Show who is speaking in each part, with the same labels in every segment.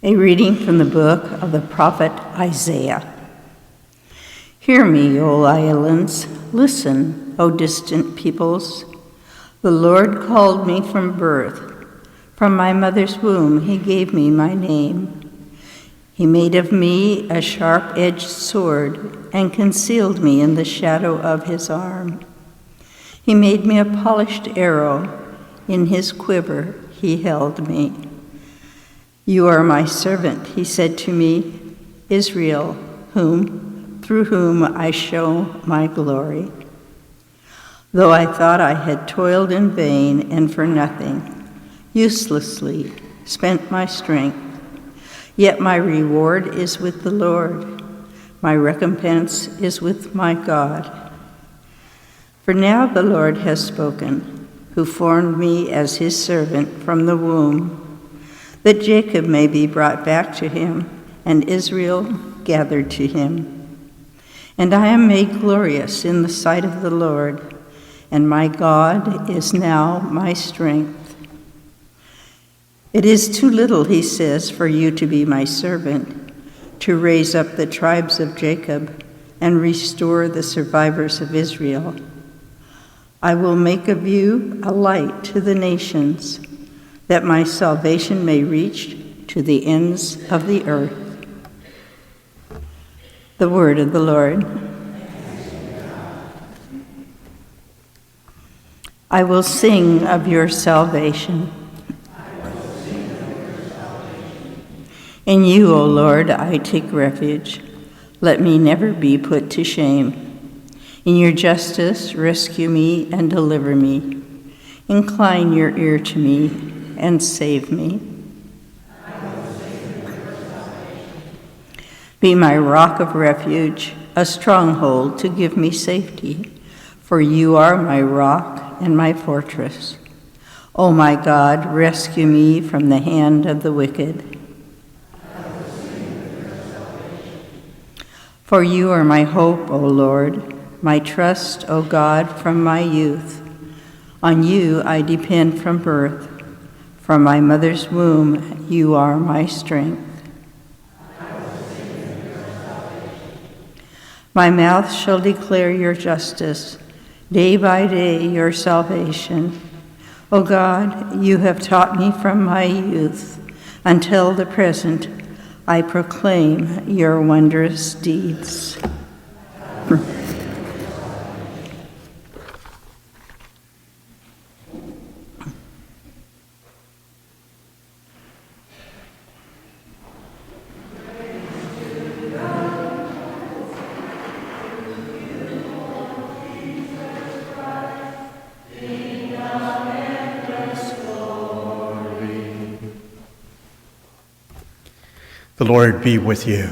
Speaker 1: A reading from the book of the prophet Isaiah. Hear me, O islands, listen, O distant peoples. The Lord called me from birth. From my mother's womb he gave me my name. He made of me a sharp-edged sword and concealed me in the shadow of his arm. He made me a polished arrow. In his quiver he held me. You are my servant, he said to me, Israel, through whom I show my glory. Though I thought I had toiled in vain and for nothing, uselessly spent my strength, yet my reward is with the Lord, my recompense is with my God. For now the Lord has spoken, who formed me as his servant from the womb, that Jacob may be brought back to him, and Israel gathered to him. And I am made glorious in the sight of the Lord, and my God is now my strength. It is too little, he says, for you to be my servant, to raise up the tribes of Jacob and restore the survivors of Israel. I will make of you a light to the nations, that my salvation may reach to the ends of the earth. The word of the Lord. I will sing of your salvation. In you, O Lord, I take refuge. Let me never be put to shame. In your justice, rescue me and deliver me. Incline your ear to me and save me. Be my rock of refuge, a stronghold to give me safety, for you are my rock and my fortress. O my God, rescue me from the hand of the wicked. For you are my hope, O Lord, my trust, O God, from my youth. On you I depend from birth. From my mother's womb, you are my strength. My mouth shall declare your justice, day by day your salvation. O God, you have taught me from my youth. Until the present, I proclaim your wondrous deeds.
Speaker 2: The Lord be with you.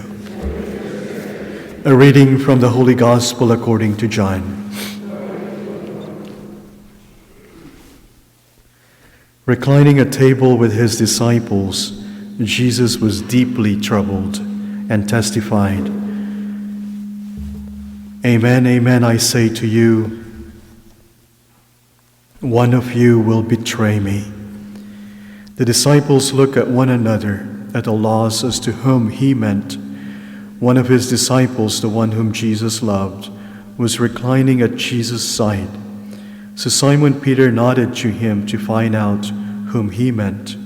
Speaker 2: A reading from the Holy Gospel according to John. Reclining at table with his disciples, Jesus was deeply troubled and testified, Amen, amen, I say to you, one of you will betray me. The disciples look at one another, at a loss as to whom he meant. One of his disciples, the one whom Jesus loved, was reclining at Jesus' side. So Simon Peter nodded to him to find out whom he meant.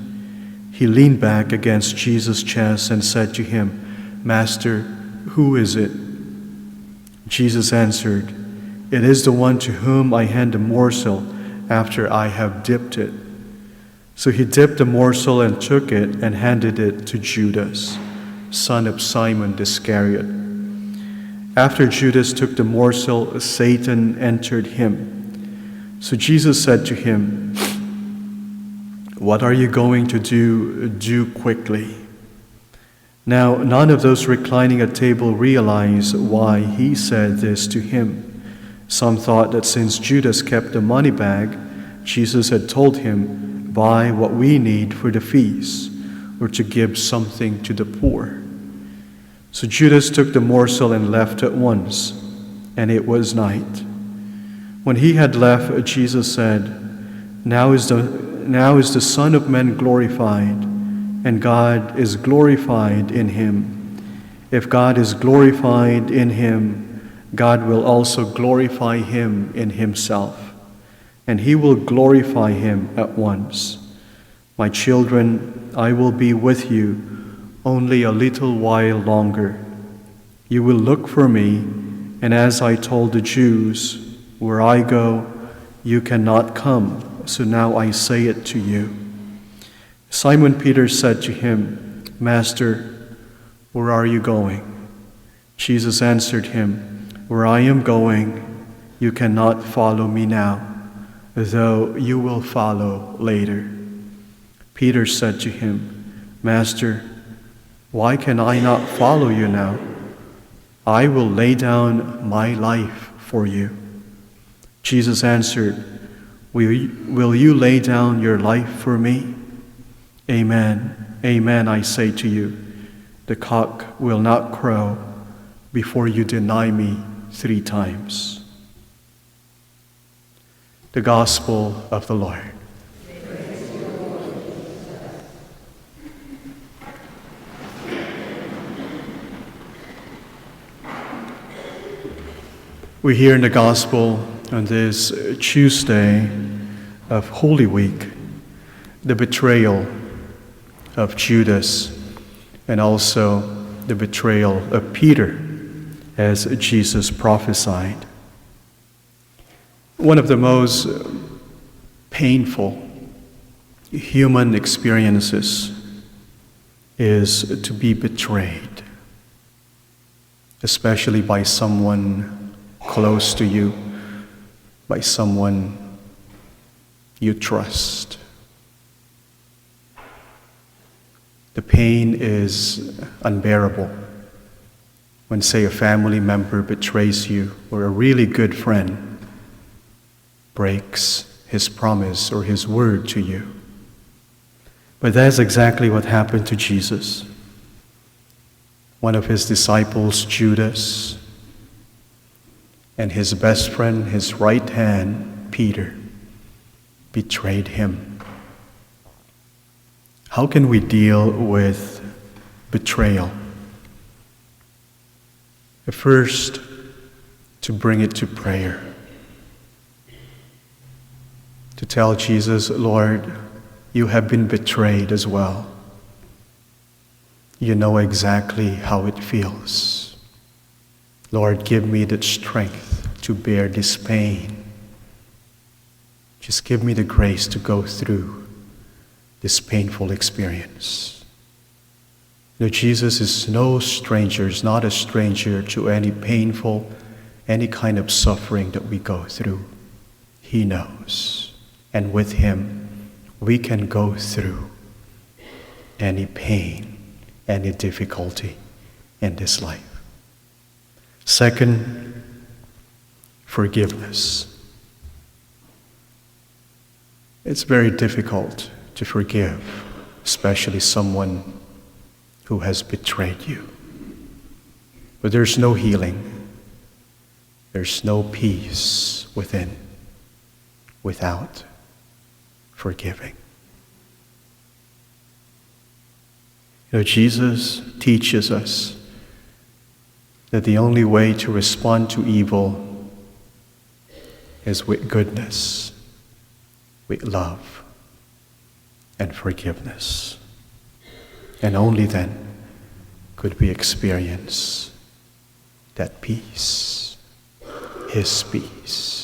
Speaker 2: He leaned back against Jesus' chest and said to him, Master, who is it? Jesus answered, It is the one to whom I hand a morsel after I have dipped it. So he dipped the morsel and took it and handed it to Judas, son of Simon Iscariot. After Judas took the morsel, Satan entered him. So Jesus said to him, What are you going to do? Do quickly. Now none of those reclining at table realized why he said this to him. Some thought that since Judas kept the money bag, Jesus had told him, Buy what we need for the feast, or to give something to the poor. So Judas took the morsel and left at once, and it was night. When he had left, Jesus said, Now is the Son of Man glorified, and God is glorified in him. If God is glorified in him, God will also glorify him in himself, and he will glorify him at once. My children, I will be with you only a little while longer. You will look for me, and as I told the Jews, where I go, you cannot come, so now I say it to you. Simon Peter said to him, Master, where are you going? Jesus answered him, Where I am going, you cannot follow me now, though you will follow later. Peter said to him, Master, why can I not follow you now? I will lay down my life for you. Jesus answered, Will you lay down your life for me? Amen, amen, I say to you, the cock will not crow before you deny me 3 times. The Gospel of the Lord. We hear in the Gospel on this Tuesday of Holy Week the betrayal of Judas and also the betrayal of Peter as Jesus prophesied. One of the most painful human experiences is to be betrayed, especially by someone close to you, by someone you trust. The pain is unbearable when, say, a family member betrays you or a really good friend breaks his promise or his word to you. But that's exactly what happened to Jesus. One of his disciples, Judas, and his best friend, his right hand, Peter, betrayed him. How can we deal with betrayal? First, to bring it to prayer. To tell Jesus, Lord, you have been betrayed as well. You know exactly how it feels. Lord, give me the strength to bear this pain. Just give me the grace to go through this painful experience. You know, Jesus is no stranger, is not a stranger to any painful, any kind of suffering that we go through. He knows. And with him, we can go through any pain, any difficulty in this life. Second, forgiveness. It's very difficult to forgive, especially someone who has betrayed you. But there's no healing, there's no peace within without forgiving. You know, Jesus teaches us that the only way to respond to evil is with goodness, with love, and forgiveness. And only then could we experience that peace, His peace.